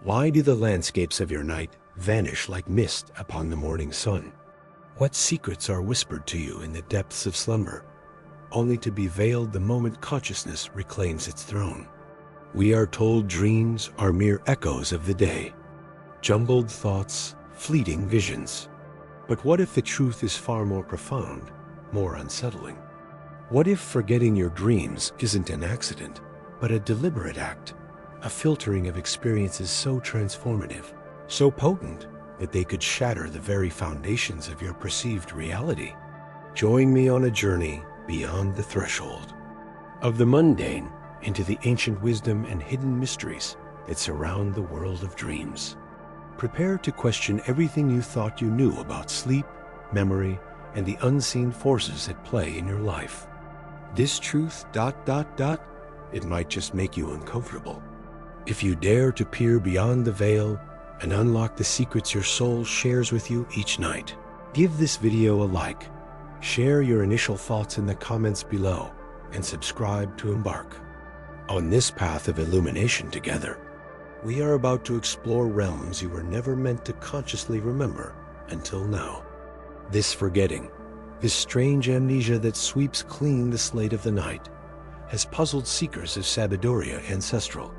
Why do the landscapes of your night vanish like mist upon the morning sun? What secrets are whispered to you in the depths of slumber, only to be veiled the moment consciousness reclaims its throne? We are told dreams are mere echoes of the day, jumbled thoughts, fleeting visions. But what if the truth is far more profound, more unsettling? What if forgetting your dreams isn't an accident, but a deliberate act, a filtering of experiences so transformative, so potent that they could shatter the very foundations of your perceived reality? Join me on a journey beyond the threshold, of the mundane into the ancient wisdom and hidden mysteries that surround the world of dreams. Prepare to question everything you thought you knew about sleep, memory, and the unseen forces at play in your life. This truth, it might just make you uncomfortable. If you dare to peer beyond the veil and unlock the secrets your soul shares with you each night. Give this video a like, share your initial thoughts in the comments below, and subscribe to embark on this path of illumination together. We are about to explore realms you were never meant to consciously remember until now. This forgetting, this strange amnesia that sweeps clean the slate of the night, has puzzled seekers of Sabiduria Ancestral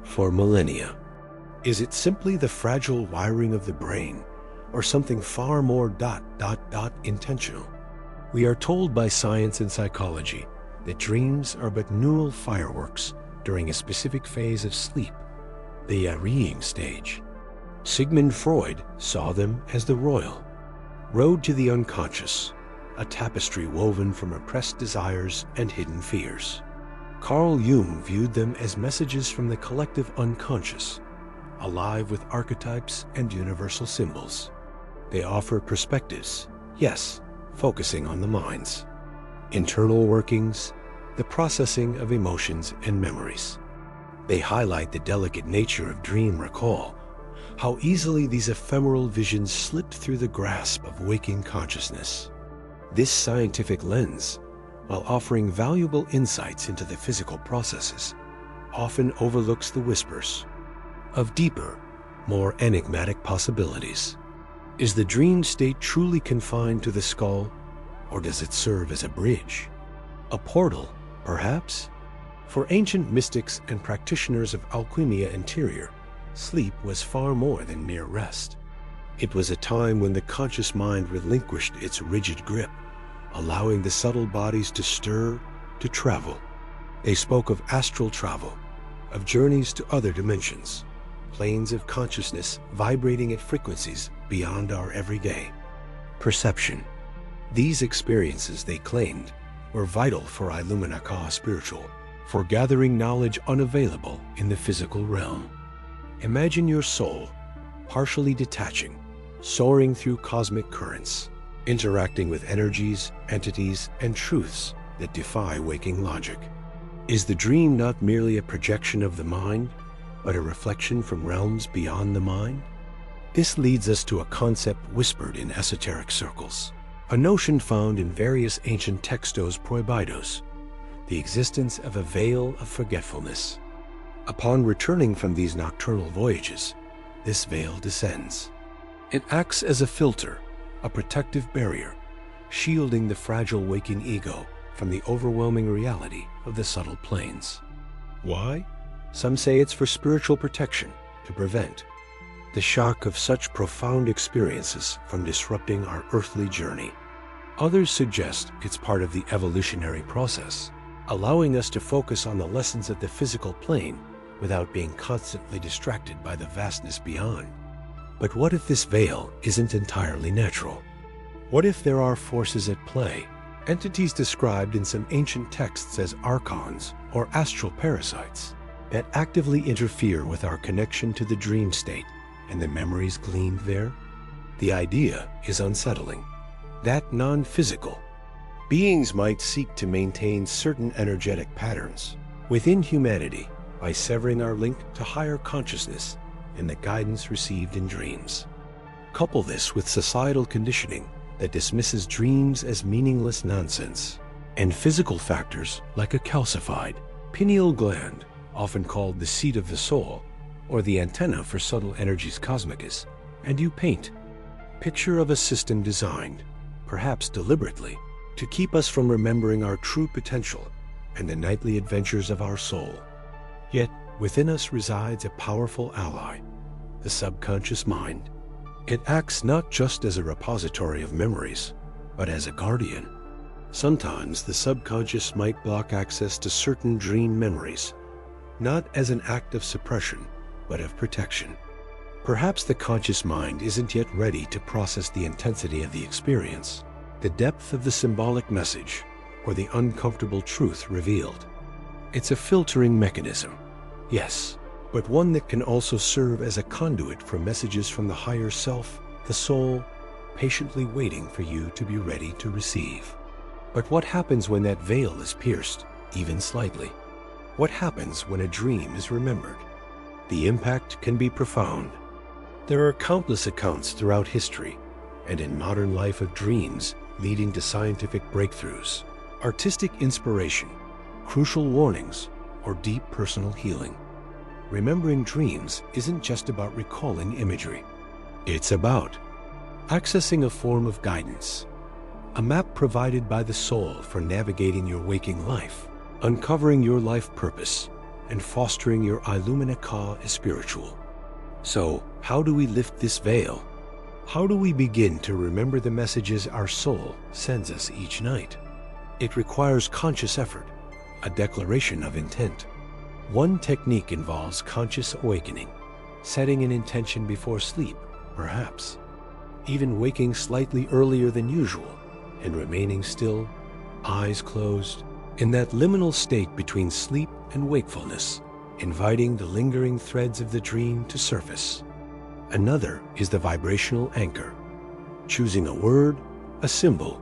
for millennia. Is it simply the fragile wiring of the brain, or something far more intentional? We are told by science and psychology that dreams are but neural fireworks during a specific phase of sleep, the Yareeing stage. Sigmund Freud saw them as the road to the unconscious, a tapestry woven from repressed desires and hidden fears. Carl Jung viewed them as messages from the collective unconscious, alive with archetypes and universal symbols. They offer perspectives, yes, focusing on the mind's internal workings, the processing of emotions and memories. They highlight the delicate nature of dream recall, how easily these ephemeral visions slip through the grasp of waking consciousness. This scientific lens, while offering valuable insights into the physical processes, often overlooks the whispers of deeper, more enigmatic possibilities. Is the dream state truly confined to the skull, or does it serve as a bridge? A portal, perhaps? For ancient mystics and practitioners of Alquimia Interior, sleep was far more than mere rest. It was a time when the conscious mind relinquished its rigid grip, allowing the subtle bodies to stir, to travel. They spoke of astral travel, of journeys to other dimensions, planes of consciousness vibrating at frequencies beyond our everyday perception. These experiences, they claimed, were vital for Illumina Ka Spiritual, for gathering knowledge unavailable in the physical realm. Imagine your soul partially detaching, soaring through cosmic currents, interacting with energies, entities, and truths that defy waking logic. Is the dream not merely a projection of the mind, but a reflection from realms beyond the mind? This leads us to a concept whispered in esoteric circles, a notion found in various ancient textos prohibidos, the existence of a veil of forgetfulness. Upon returning from these nocturnal voyages, this veil descends. It acts as a filter, a protective barrier, shielding the fragile waking ego from the overwhelming reality of the subtle planes. Why? Some say it's for spiritual protection, to prevent the shock of such profound experiences from disrupting our earthly journey. Others suggest it's part of the evolutionary process, allowing us to focus on the lessons of the physical plane without being constantly distracted by the vastness beyond. But what if this veil isn't entirely natural? What if there are forces at play, entities described in some ancient texts as archons or astral parasites, that actively interfere with our connection to the dream state and the memories gleaned there? The idea is unsettling. That non-physical beings might seek to maintain certain energetic patterns within humanity by severing our link to higher consciousness and the guidance received in dreams. Couple this with societal conditioning that dismisses dreams as meaningless nonsense, and physical factors like a calcified pineal gland, often called the seat of the soul, or the antenna for subtle energies cosmicus, and you paint. Picture of a system designed, perhaps deliberately, to keep us from remembering our true potential and the nightly adventures of our soul. Yet, within us resides a powerful ally, the subconscious mind. It acts not just as a repository of memories, but as a guardian. Sometimes the subconscious might block access to certain dream memories, not as an act of suppression, but of protection. Perhaps the conscious mind isn't yet ready to process the intensity of the experience, the depth of the symbolic message, or the uncomfortable truth revealed. It's a filtering mechanism, yes, but one that can also serve as a conduit for messages from the higher self, the soul, patiently waiting for you to be ready to receive. But what happens when that veil is pierced, even slightly? What happens when a dream is remembered? The impact can be profound. There are countless accounts throughout history and in modern life of dreams leading to scientific breakthroughs, artistic inspiration, crucial warnings, or deep personal healing. Remembering dreams isn't just about recalling imagery. It's about accessing a form of guidance, a map provided by the soul for navigating your waking life, uncovering your life purpose, and fostering your Illumina Ka spiritual. So, how do we lift this veil? How do we begin to remember the messages our soul sends us each night? It requires conscious effort, a declaration of intent. One technique involves conscious awakening, setting an intention before sleep, perhaps, even waking slightly earlier than usual and remaining still, eyes closed, in that liminal state between sleep and wakefulness, inviting the lingering threads of the dream to surface. Another is the vibrational anchor, choosing a word, a symbol,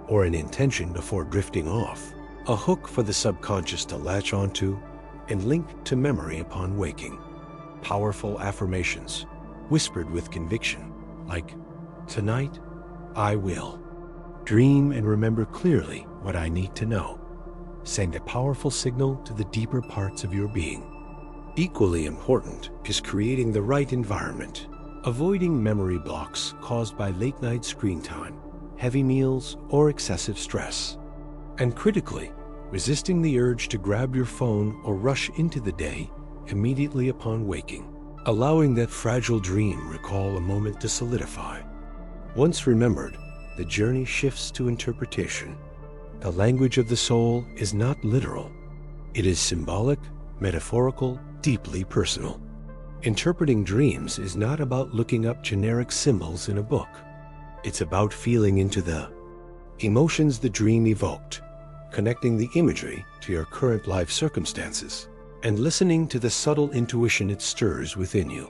or an intention before drifting off, a hook for the subconscious to latch onto and link to memory upon waking. Powerful affirmations, whispered with conviction, like, "Tonight, I will." Dream and remember clearly what I need to know. Send a powerful signal to the deeper parts of your being. Equally important is creating the right environment, avoiding memory blocks caused by late-night screen time, heavy meals, or excessive stress. And critically, resisting the urge to grab your phone or rush into the day immediately upon waking, allowing that fragile dream recall a moment to solidify. Once remembered, the journey shifts to interpretation. The language of the soul is not literal. It is symbolic, metaphorical, deeply personal. Interpreting dreams is not about looking up generic symbols in a book. It's about feeling into the emotions the dream evoked, connecting the imagery to your current life circumstances, and listening to the subtle intuition it stirs within you.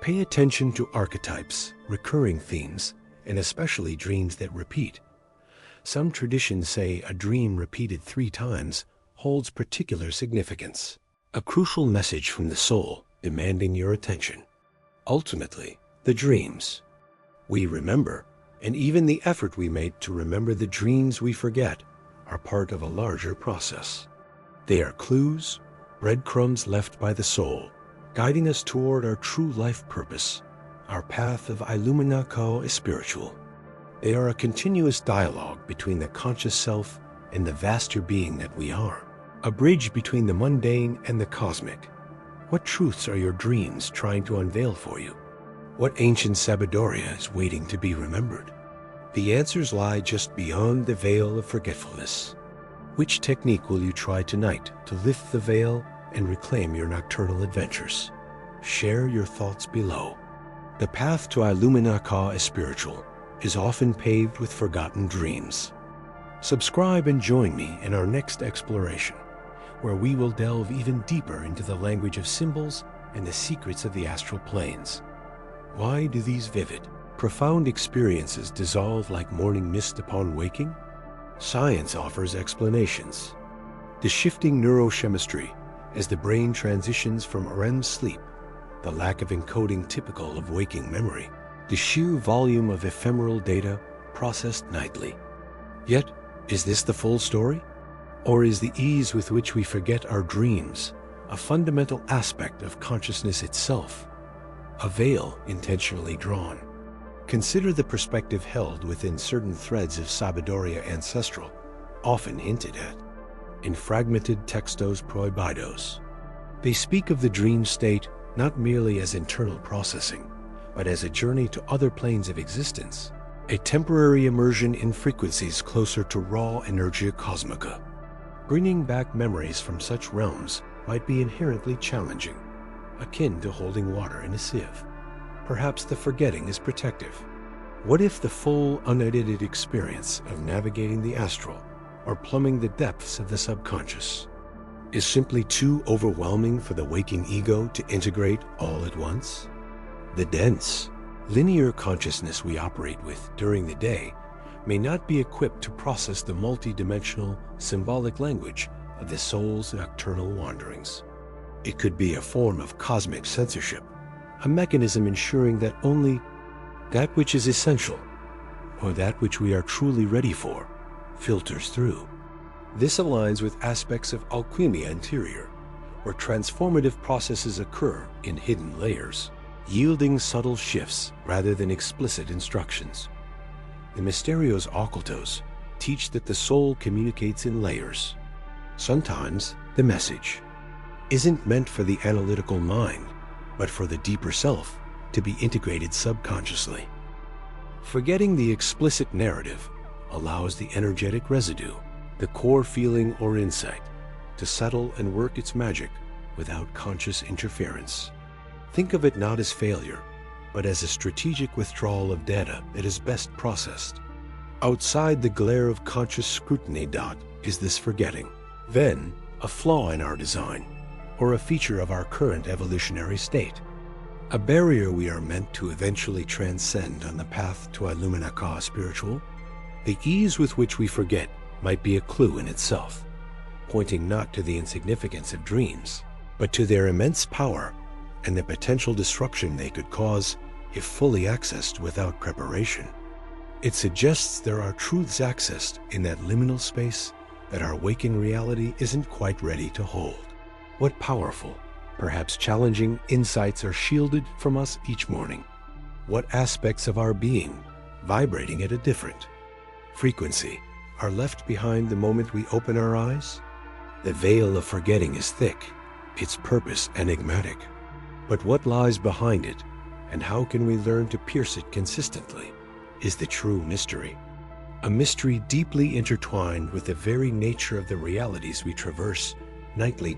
Pay attention to archetypes, recurring themes, and especially dreams that repeat. Some traditions say a dream repeated 3 times holds particular significance, a crucial message from the soul demanding your attention. Ultimately, the dreams we remember, and even the effort we make to remember the dreams we forget, are part of a larger process. They are clues, breadcrumbs left by the soul, guiding us toward our true life purpose, our path of Illumina Ka spiritual. They are a continuous dialogue between the conscious self and the vaster being that we are, a bridge between the mundane and the cosmic. What truths are your dreams trying to unveil for you? What ancient Sabiduria is waiting to be remembered? The answers lie just beyond the veil of forgetfulness. Which technique will you try tonight to lift the veil and reclaim your nocturnal adventures? Share your thoughts below. The path to Illumina Ka spiritual is often paved with forgotten dreams. Subscribe and join me in our next exploration, where we will delve even deeper into the language of symbols and the secrets of the astral planes. Why do these vivid, profound experiences dissolve like morning mist upon waking? Science offers explanations. The shifting neurochemistry as the brain transitions from REM sleep, the lack of encoding typical of waking memory, the sheer volume of ephemeral data processed nightly. Yet, is this the full story? Or is the ease with which we forget our dreams a fundamental aspect of consciousness itself, a veil intentionally drawn. Consider the perspective held within certain threads of Sabiduria Ancestral, often hinted at in fragmented Textos Prohibidos. They speak of the dream state not merely as internal processing, but as a journey to other planes of existence, a temporary immersion in frequencies closer to raw energia cosmica. Bringing back memories from such realms might be inherently challenging, akin to holding water in a sieve. Perhaps the forgetting is protective. What if the full, unedited experience of navigating the astral or plumbing the depths of the subconscious is simply too overwhelming for the waking ego to integrate all at once? The dense, linear consciousness we operate with during the day may not be equipped to process the multidimensional, symbolic language of the soul's nocturnal wanderings. It could be a form of cosmic censorship, a mechanism ensuring that only that which is essential, or that which we are truly ready for, filters through. This aligns with aspects of Alquimia Interior, where transformative processes occur in hidden layers, yielding subtle shifts rather than explicit instructions. The Mysterios Occultos teach that the soul communicates in layers. Sometimes the message isn't meant for the analytical mind, but for the deeper self to be integrated subconsciously. Forgetting the explicit narrative allows the energetic residue, the core feeling or insight, to settle and work its magic without conscious interference. Think of it not as failure, but as a strategic withdrawal of data that is best processed. Outside the glare of conscious scrutiny. Is this forgetting, then, a flaw in our design, or a feature of our current evolutionary state? A barrier we are meant to eventually transcend on the path to Illumina Ka spiritual? The ease with which we forget might be a clue in itself, pointing not to the insignificance of dreams, but to their immense power and the potential disruption they could cause if fully accessed without preparation. It suggests there are truths accessed in that liminal space that our waking reality isn't quite ready to hold. What powerful, perhaps challenging insights are shielded from us each morning? What aspects of our being, vibrating at a different frequency, are left behind the moment we open our eyes? The veil of forgetting is thick, its purpose enigmatic. But what lies behind it, and how can we learn to pierce it consistently, is the true mystery. A mystery deeply intertwined with the very nature of the realities we traverse nightly.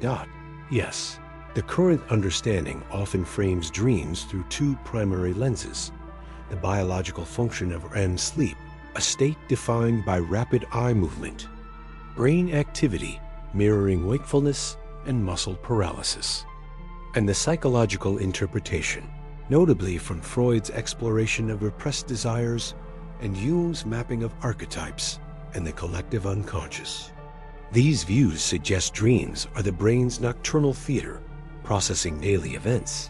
Yes, the current understanding often frames dreams through two primary lenses: the biological function of REM sleep, a state defined by rapid eye movement, brain activity mirroring wakefulness and muscle paralysis, and the psychological interpretation, notably from Freud's exploration of repressed desires and Jung's mapping of archetypes and the collective unconscious. These views suggest dreams are the brain's nocturnal theater, processing daily events,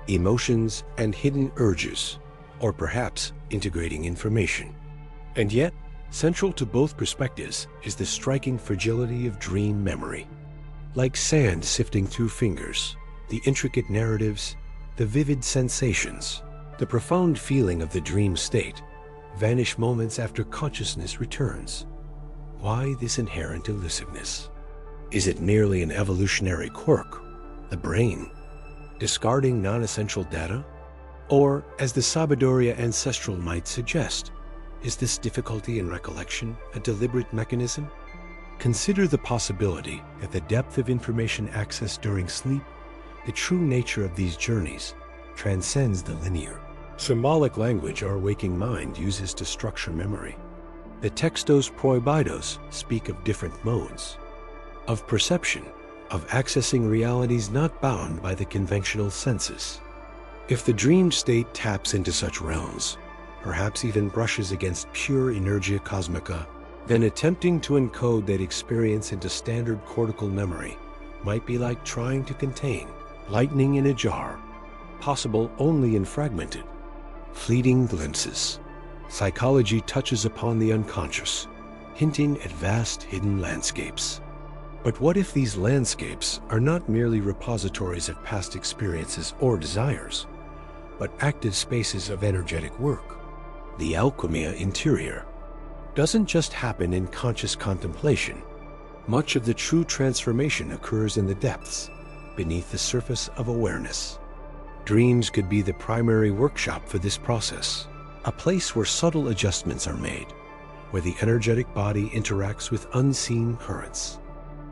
emotions, and hidden urges, or perhaps integrating information. And yet, central to both perspectives is the striking fragility of dream memory. Like sand sifting through fingers, the intricate narratives, the vivid sensations, the profound feeling of the dream state vanish moments after consciousness returns. Why this inherent elusiveness? Is it merely an evolutionary quirk, the brain discarding non-essential data? Or, as the Sabiduria Ancestral might suggest, is this difficulty in recollection a deliberate mechanism? Consider the possibility that the depth of information accessed during sleep, the true nature of these journeys, transcends the linear, symbolic language our waking mind uses to structure memory. The Textos Prohibidos speak of different modes, of perception, of accessing realities not bound by the conventional senses. If the dream state taps into such realms, perhaps even brushes against pure energia cosmica, then attempting to encode that experience into standard cortical memory might be like trying to contain lightning in a jar, possible only in fragmented, fleeting glimpses. Psychology touches upon the unconscious, hinting at vast hidden landscapes. But what if these landscapes are not merely repositories of past experiences or desires, but active spaces of energetic work? The alchemia interior doesn't just happen in conscious contemplation. Much of the true transformation occurs in the depths, beneath the surface of awareness. Dreams could be the primary workshop for this process, a place where subtle adjustments are made, where the energetic body interacts with unseen currents.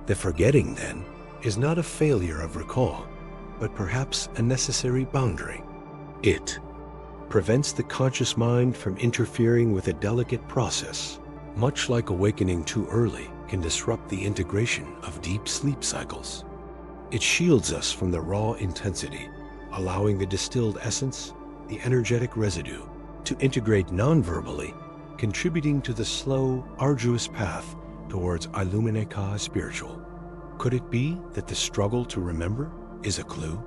The forgetting, then, is not a failure of recall, but perhaps a necessary boundary. It prevents the conscious mind from interfering with a delicate process, much like awakening too early can disrupt the integration of deep sleep cycles. It shields us from the raw intensity, allowing the distilled essence, the energetic residue, to integrate non-verbally, contributing to the slow, arduous path towards Illumine Ka spiritual. Could it be that the struggle to remember is a clue?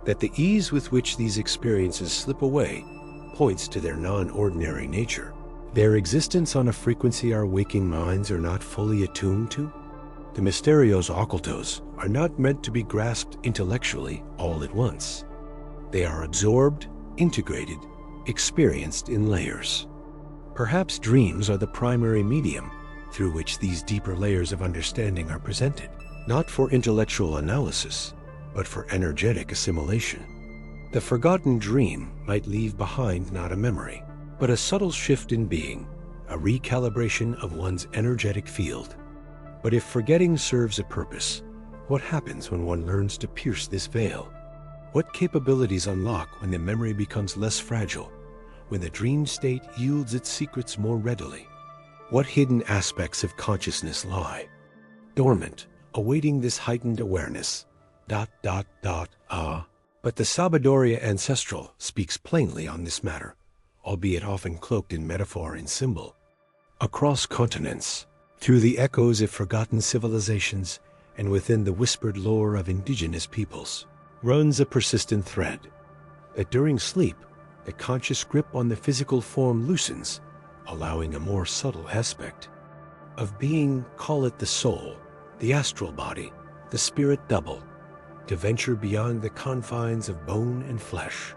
That the ease with which these experiences slip away points to their non-ordinary nature, their existence on a frequency our waking minds are not fully attuned to? The mysterios occultos are not meant to be grasped intellectually all at once. They are absorbed, integrated, experienced in layers. Perhaps dreams are the primary medium through which these deeper layers of understanding are presented, not for intellectual analysis, but for energetic assimilation. The forgotten dream might leave behind not a memory, but a subtle shift in being, a recalibration of one's energetic field. But if forgetting serves a purpose, what happens when one learns to pierce this veil? What capabilities unlock when the memory becomes less fragile, when the dream state yields its secrets more readily? What hidden aspects of consciousness lie dormant, awaiting this heightened awareness? But the Sabadoria Ancestral speaks plainly on this matter, albeit often cloaked in metaphor and symbol. Across continents, through the echoes of forgotten civilizations, and within the whispered lore of indigenous peoples, runs a persistent thread that during sleep, the conscious grip on the physical form loosens, allowing a more subtle aspect of being, call it the soul, the astral body, the spirit double, to venture beyond the confines of bone and flesh.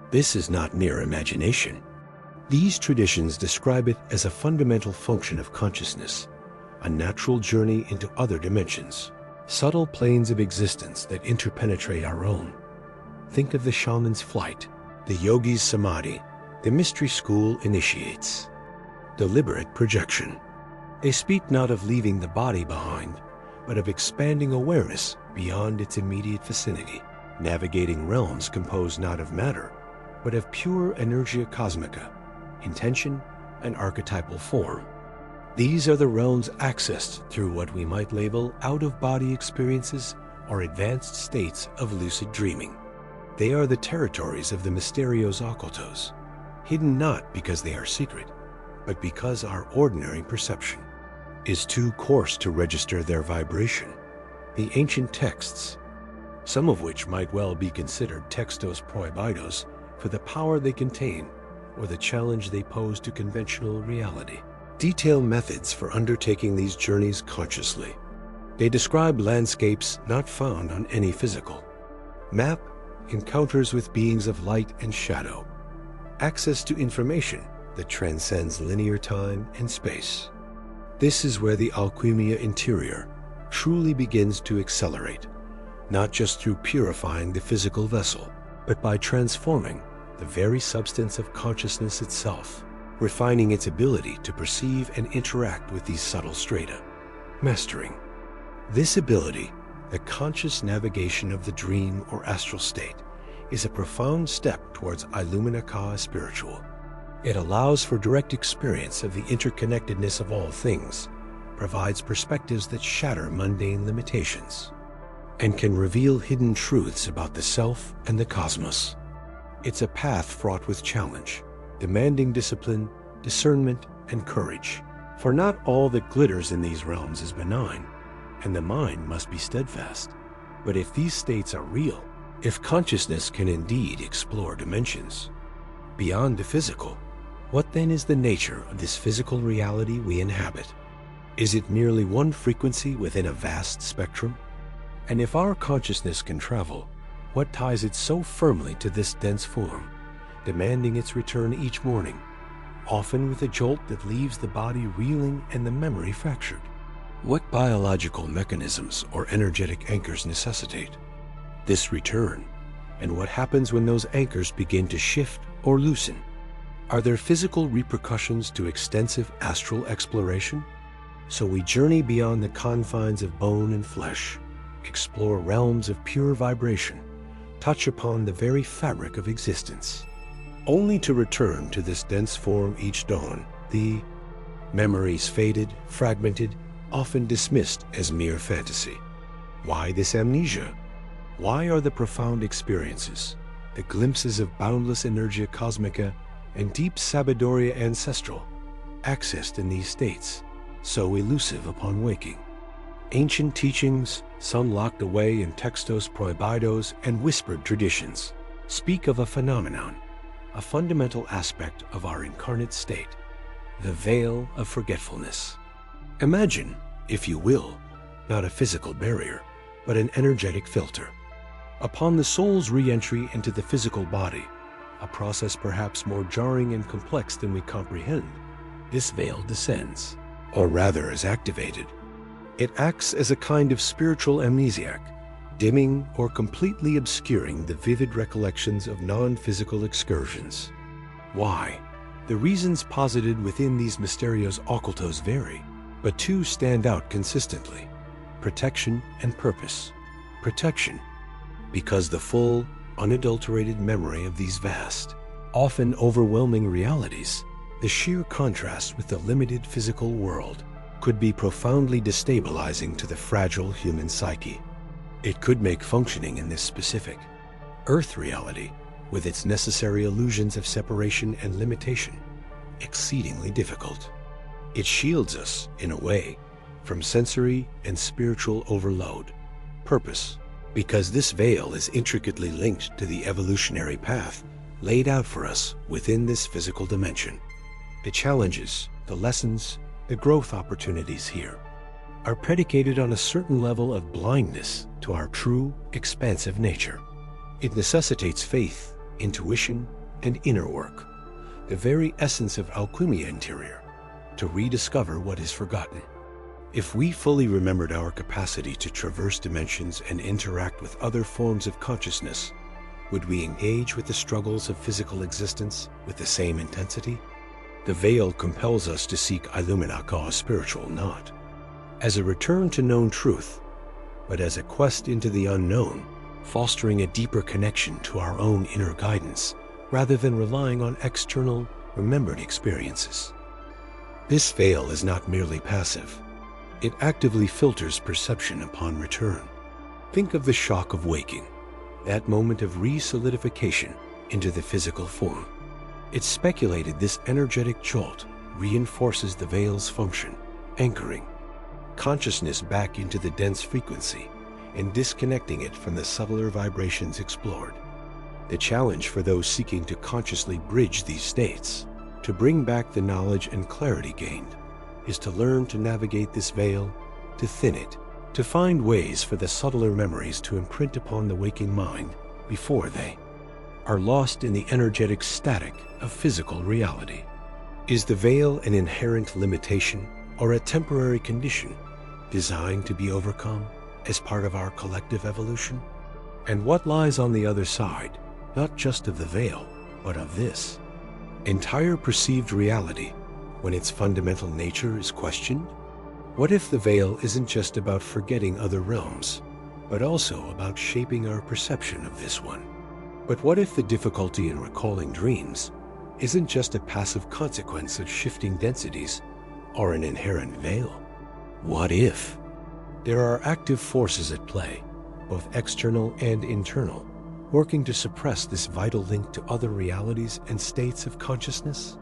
This is not mere imagination. These traditions describe it as a fundamental function of consciousness, a natural journey into other dimensions, subtle planes of existence that interpenetrate our own. Think of the shaman's flight, the yogi's samadhi, the mystery school initiates. Deliberate projection. They speak not of leaving the body behind, but of expanding awareness beyond its immediate vicinity, navigating realms composed not of matter, but of pure energia cosmica, intention, and archetypal form. These are the realms accessed through what we might label out-of-body experiences or advanced states of lucid dreaming. They are the territories of the mysterios occultos, hidden not because they are secret, but because our ordinary perception is too coarse to register their vibration. The ancient texts, some of which might well be considered textos prohibidos for the power they contain or the challenge they pose to conventional reality, detail methods for undertaking these journeys consciously. They describe landscapes not found on any physical map, encounters with beings of light and shadow, access to information that transcends linear time and space. This is where the alchemia interior truly begins to accelerate, not just through purifying the physical vessel, but by transforming the very substance of consciousness itself, refining its ability to perceive and interact with these subtle strata. Mastering this ability, the conscious navigation of the dream or astral state, is a profound step towards Illumine Ka spiritual. It allows for direct experience of the interconnectedness of all things, provides perspectives that shatter mundane limitations, and can reveal hidden truths about the self and the cosmos. It's a path fraught with challenge, demanding discipline, discernment, and courage. For not all that glitters in these realms is benign, and the mind must be steadfast. But if these states are real, if consciousness can indeed explore dimensions beyond the physical, what then is the nature of this physical reality we inhabit? Is it merely one frequency within a vast spectrum? And if our consciousness can travel, what ties it so firmly to this dense form, demanding its return each morning, often with a jolt that leaves the body reeling and the memory fractured? What biological mechanisms or energetic anchors necessitate this return, and what happens when those anchors begin to shift or loosen? Are there physical repercussions to extensive astral exploration? So we journey beyond the confines of bone and flesh, explore realms of pure vibration, touch upon the very fabric of existence, only to return to this dense form each dawn, the memories faded, fragmented, often dismissed as mere fantasy. Why this amnesia? Why are the profound experiences, the glimpses of boundless energia cosmica and deep sabiduria ancestral, accessed in these states, so elusive upon waking? Ancient teachings, some locked away in textos prohibidos and whispered traditions, speak of a phenomenon, a fundamental aspect of our incarnate state, the veil of forgetfulness. Imagine, if you will, not a physical barrier, but an energetic filter. Upon the soul's re-entry into the physical body, a process perhaps more jarring and complex than we comprehend, this veil descends, or rather is activated. It acts as a kind of spiritual amnesiac, dimming or completely obscuring the vivid recollections of non-physical excursions. Why? The reasons posited within these mysterios occultos vary, but two stand out consistently: protection and purpose. Protection, because the full, unadulterated memory of these vast, often overwhelming realities, the sheer contrast with the limited physical world, could be profoundly destabilizing to the fragile human psyche. It could make functioning in this specific Earth reality, with its necessary illusions of separation and limitation, exceedingly difficult. It shields us, in a way, from sensory and spiritual overload. Purpose, because this veil is intricately linked to the evolutionary path laid out for us within this physical dimension. The challenges, the lessons, the growth opportunities here are predicated on a certain level of blindness to our true, expansive nature. It necessitates faith, intuition, and inner work, the very essence of alchemia interior, to rediscover what is forgotten. If we fully remembered our capacity to traverse dimensions and interact with other forms of consciousness, would we engage with the struggles of physical existence with the same intensity? The veil compels us to seek illumina cause spiritual, not as a return to known truth, but as a quest into the unknown, fostering a deeper connection to our own inner guidance, rather than relying on external, remembered experiences. This veil is not merely passive. It actively filters perception upon return. Think of the shock of waking, that moment of re-solidification into the physical form. It's speculated this energetic jolt reinforces the veil's function, anchoring consciousness back into the dense frequency and disconnecting it from the subtler vibrations explored. The challenge for those seeking to consciously bridge these states, to bring back the knowledge and clarity gained, is to learn to navigate this veil, to thin it, to find ways for the subtler memories to imprint upon the waking mind before they are lost in the energetic static of physical reality. Is the veil an inherent limitation or a temporary condition designed to be overcome as part of our collective evolution? And what lies on the other side, not just of the veil, but of this entire perceived reality when its fundamental nature is questioned? What if the veil isn't just about forgetting other realms, but also about shaping our perception of this one? But what if the difficulty in recalling dreams isn't just a passive consequence of shifting densities or an inherent veil? What if there are active forces at play, both external and internal, working to suppress this vital link to other realities and states of consciousness?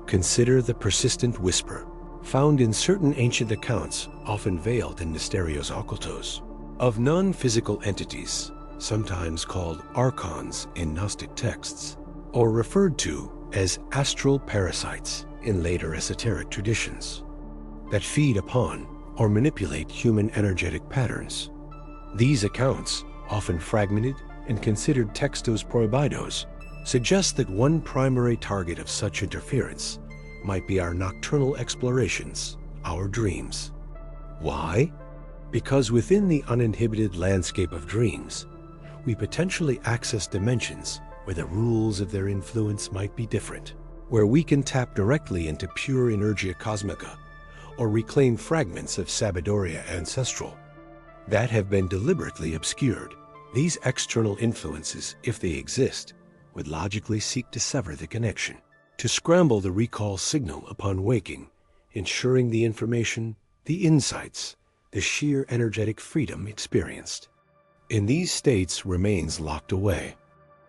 Consider the persistent whisper, found in certain ancient accounts, often veiled in mysterios occultos, of non-physical entities, sometimes called archons in Gnostic texts, or referred to as astral parasites in later esoteric traditions. that feed upon or manipulate human energetic patterns. These accounts, often fragmented and considered textos prohibidos, suggest that one primary target of such interference might be our nocturnal explorations, our dreams. Why? Because within the uninhibited landscape of dreams, we potentially access dimensions where the rules of their influence might be different, where we can tap directly into pure Energia Cosmica or reclaim fragments of Sabiduria Ancestral that have been deliberately obscured. These external influences, if they exist, would logically seek to sever the connection, to scramble the recall signal upon waking, ensuring the information, the insights, the sheer energetic freedom experienced in these states remains locked away.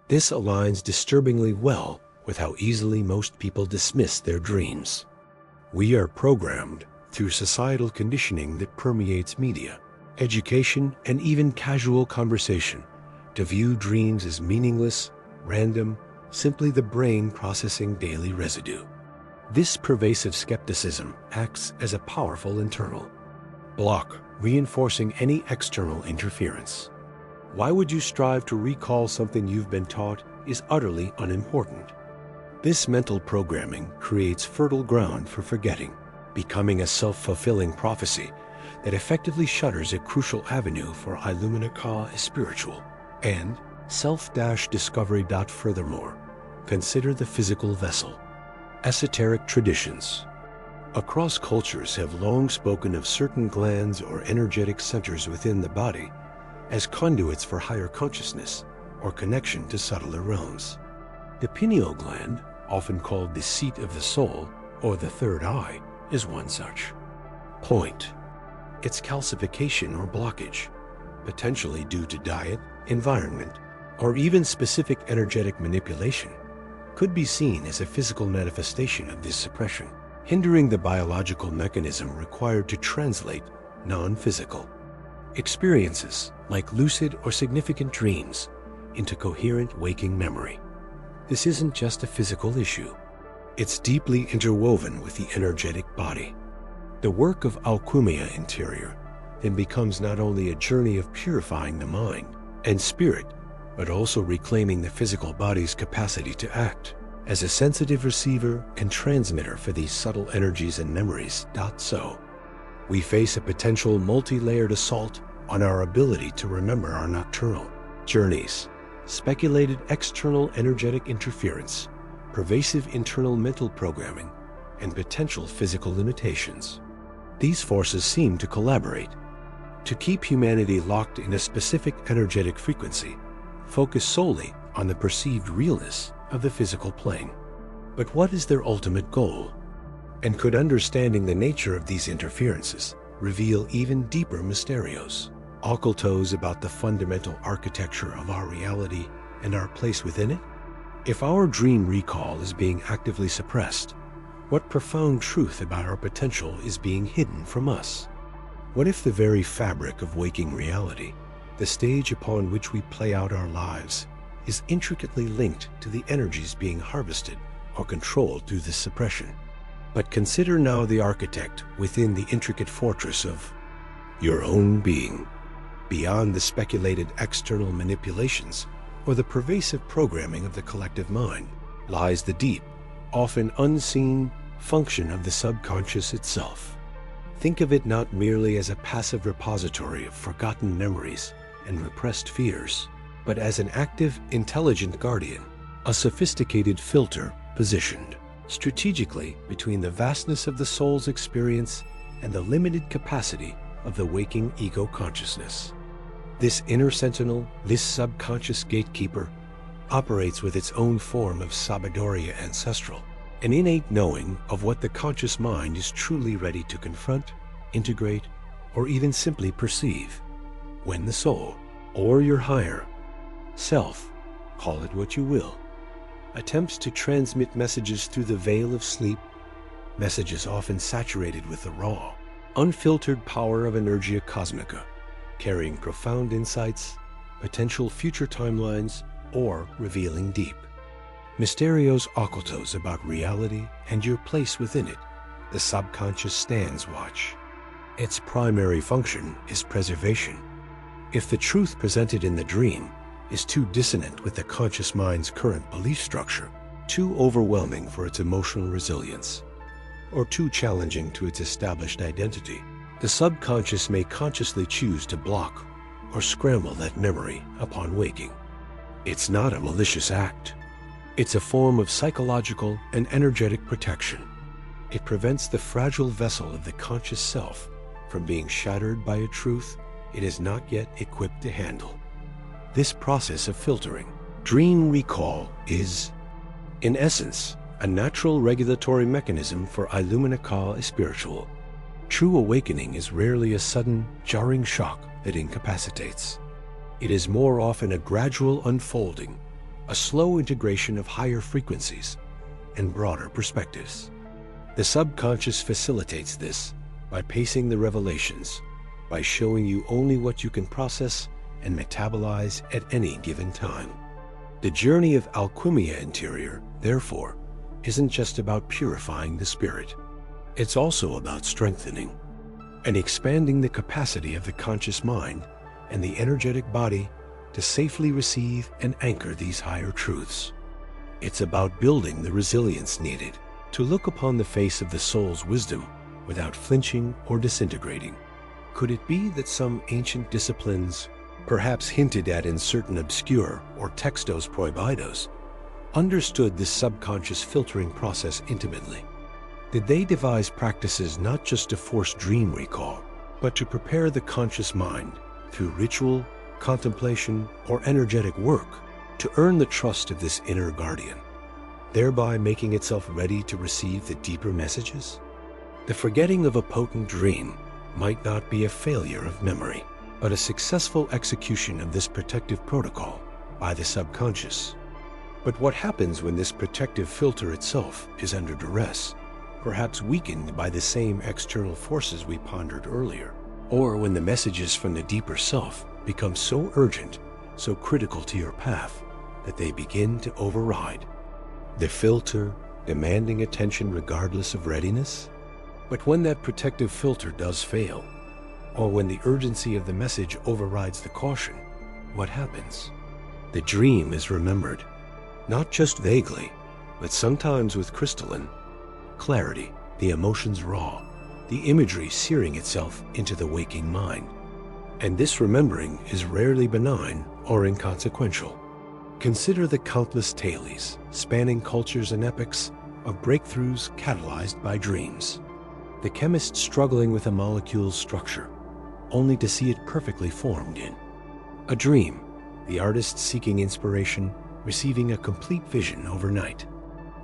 This aligns disturbingly well with how easily most people dismiss their dreams. We are programmed through societal conditioning that permeates media, education, and even casual conversation to view dreams as meaningless, random, simply the brain processing daily residue. This pervasive skepticism acts as a powerful internal block, reinforcing any external interference. Why would you strive to recall something you've been taught is utterly unimportant? This mental programming creates fertile ground for forgetting, becoming a self-fulfilling prophecy that effectively shutters a crucial avenue for Illumina Ka spiritual and self-discovery. Furthermore, consider the physical vessel. Esoteric traditions across cultures have long spoken of certain glands or energetic centers within the body as conduits for higher consciousness or connection to subtler realms. The pineal gland, often called the seat of the soul or the third eye, is one such. Point: its calcification or blockage, potentially due to diet, environment, or even specific energetic manipulation, could be seen as a physical manifestation of this suppression, hindering the biological mechanism required to translate non-physical experiences like lucid or significant dreams into coherent waking memory. This isn't just a physical issue. It's deeply interwoven with the energetic body. The work of Alchumia Interior then becomes not only a journey of purifying the mind and spirit, but also reclaiming the physical body's capacity to act as a sensitive receiver and transmitter for these subtle energies and memories. So, we face a potential multi-layered assault on our ability to remember our nocturnal journeys, speculated external energetic interference, pervasive internal mental programming, and potential physical limitations. These forces seem to collaborate to keep humanity locked in a specific energetic frequency, focused solely on the perceived realness of the physical plane. But what is their ultimate goal? And could understanding the nature of these interferences reveal even deeper mysterios, occultos about the fundamental architecture of our reality and our place within it? If our dream recall is being actively suppressed, what profound truth about our potential is being hidden from us? What if the very fabric of waking reality, the stage upon which we play out our lives, is intricately linked to the energies being harvested or controlled through this suppression? But consider now the architect within the intricate fortress of your own being. Beyond the speculated external manipulations or the pervasive programming of the collective mind lies the deep, often unseen function of the subconscious itself. Think of it not merely as a passive repository of forgotten memories and repressed fears, but as an active, intelligent guardian, a sophisticated filter positioned strategically between the vastness of the soul's experience and the limited capacity of the waking ego consciousness. This inner sentinel, this subconscious gatekeeper, operates with its own form of Sabiduria Ancestral, an innate knowing of what the conscious mind is truly ready to confront, integrate, or even simply perceive. When the soul, or your higher self, call it what you will, attempts to transmit messages through the veil of sleep, messages often saturated with the raw, unfiltered power of Energia Cosmica, carrying profound insights, potential future timelines, or revealing deep mysterios occultos about reality and your place within it, the subconscious stands watch. Its primary function is preservation. If the truth presented in the dream is too dissonant with the conscious mind's current belief structure, too overwhelming for its emotional resilience, or too challenging to its established identity, the subconscious may consciously choose to block or scramble that memory upon waking. It's not a malicious act. It's a form of psychological and energetic protection. It prevents the fragile vessel of the conscious self from being shattered by a truth it is not yet equipped to handle. This process of filtering, dream recall, is, in essence, a natural regulatory mechanism for Illumina Ka spiritual. True awakening is rarely a sudden, jarring shock that incapacitates. It is more often a gradual unfolding, a slow integration of higher frequencies and broader perspectives. The subconscious facilitates this by pacing the revelations, by showing you only what you can process and metabolize at any given time. The journey of Alchimia Interior, therefore, isn't just about purifying the spirit. It's also about strengthening and expanding the capacity of the conscious mind and the energetic body to safely receive and anchor these higher truths. It's about building the resilience needed to look upon the face of the soul's wisdom without flinching or disintegrating. Could it be that some ancient disciplines, perhaps hinted at in certain obscure or textos prohibidos, understood this subconscious filtering process intimately? Did they devise practices not just to force dream recall, but to prepare the conscious mind through ritual, contemplation, or energetic work to earn the trust of this inner guardian, thereby making itself ready to receive the deeper messages? The forgetting of a potent dream might not be a failure of memory, but a successful execution of this protective protocol by the subconscious. But what happens when this protective filter itself is under duress, perhaps weakened by the same external forces we pondered earlier, or when the messages from the deeper self become so urgent, so critical to your path, that they begin to override the filter, demanding attention regardless of readiness? But when that protective filter does fail, or when the urgency of the message overrides the caution, what happens? The dream is remembered, not just vaguely, but sometimes with crystalline clarity, the emotions raw, the imagery searing itself into the waking mind. And this remembering is rarely benign or inconsequential. Consider the countless tales, spanning cultures and epochs, of breakthroughs catalyzed by dreams. The chemist struggling with a molecule's structure, only to see it perfectly formed in a dream. The artist seeking inspiration, receiving a complete vision overnight.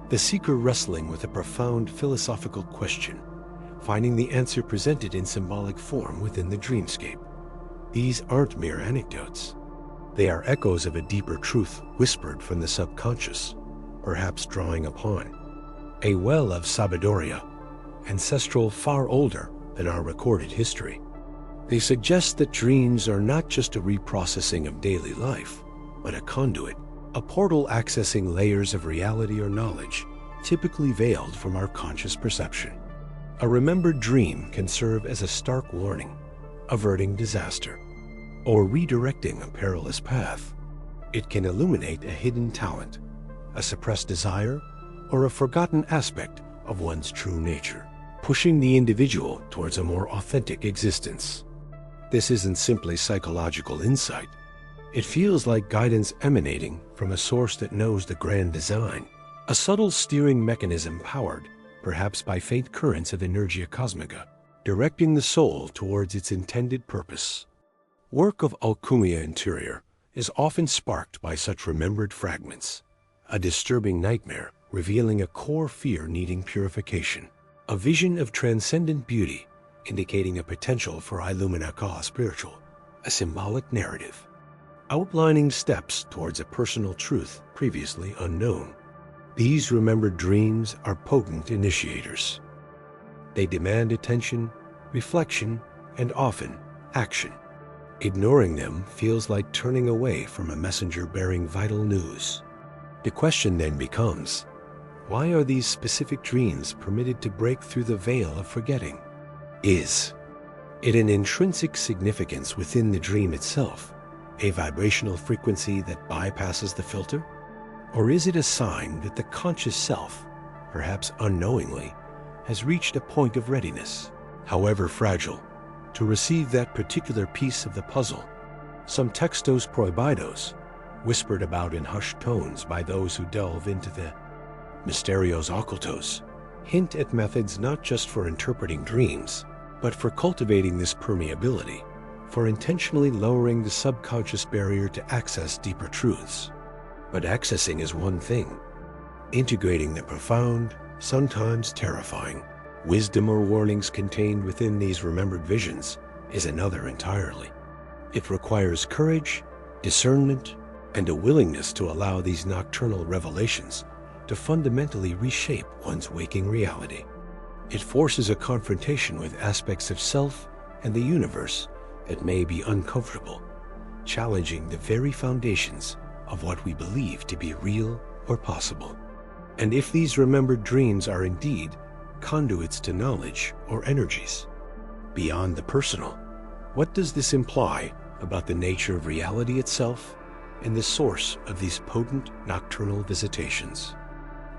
The seeker wrestling with a profound philosophical question, finding the answer presented in symbolic form within the dreamscape. These aren't mere anecdotes. They are echoes of a deeper truth whispered from the subconscious, perhaps drawing upon a well of sabiduria, ancestral far older than our recorded history. They suggest that dreams are not just a reprocessing of daily life, but a conduit, a portal accessing layers of reality or knowledge typically veiled from our conscious perception. A remembered dream can serve as a stark warning, averting disaster, or redirecting a perilous path. It can illuminate a hidden talent, a suppressed desire, or a forgotten aspect of one's true nature, pushing the individual towards a more authentic existence. This isn't simply psychological insight. It feels like guidance emanating from a source that knows the grand design, a subtle steering mechanism powered, perhaps by faint currents of Energia Cosmica, directing the soul towards its intended purpose. Work of Alchimia Interior is often sparked by such remembered fragments, a disturbing nightmare revealing a core fear needing purification, a vision of transcendent beauty indicating a potential for Illumina Ka spiritual, a symbolic narrative, outlining steps towards a personal truth previously unknown. These remembered dreams are potent initiators. They demand attention, reflection, and often action. Ignoring them feels like turning away from a messenger bearing vital news. The question then becomes, Why are these specific dreams permitted to break through the veil of forgetting? Is it an intrinsic significance within the dream itself, a vibrational frequency that bypasses the filter? Or is it a sign that the conscious self, perhaps unknowingly, has reached a point of readiness, however fragile, to receive that particular piece of the puzzle? Some textos prohibidos, whispered about in hushed tones by those who delve into the mysterios occultos, hint at methods not just for interpreting dreams, but for cultivating this permeability, for intentionally lowering the subconscious barrier to access deeper truths. But accessing is one thing. Integrating the profound, sometimes terrifying, wisdom or warnings contained within these remembered visions is another entirely. It requires courage, discernment, and a willingness to allow these nocturnal revelations to fundamentally reshape one's waking reality. It forces a confrontation with aspects of self and the universe that may be uncomfortable, challenging the very foundations of what we believe to be real or possible. And if these remembered dreams are indeed conduits to knowledge or energies beyond the personal, what does this imply about the nature of reality itself and the source of these potent nocturnal visitations?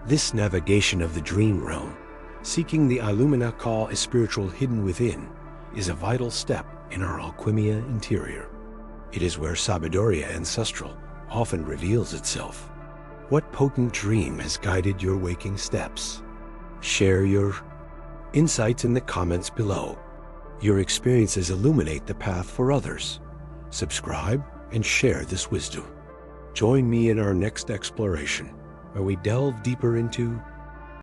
This navigation of the dream realm, seeking the Illumina Call, a spiritual hidden within, is a vital step in our alchemia interior. It is where Sabiduria ancestral often reveals itself. What potent dream has guided your waking steps? Share your insights in the comments below. Your experiences illuminate the path for others. Subscribe and share this wisdom. Join me in our next exploration, where we delve deeper into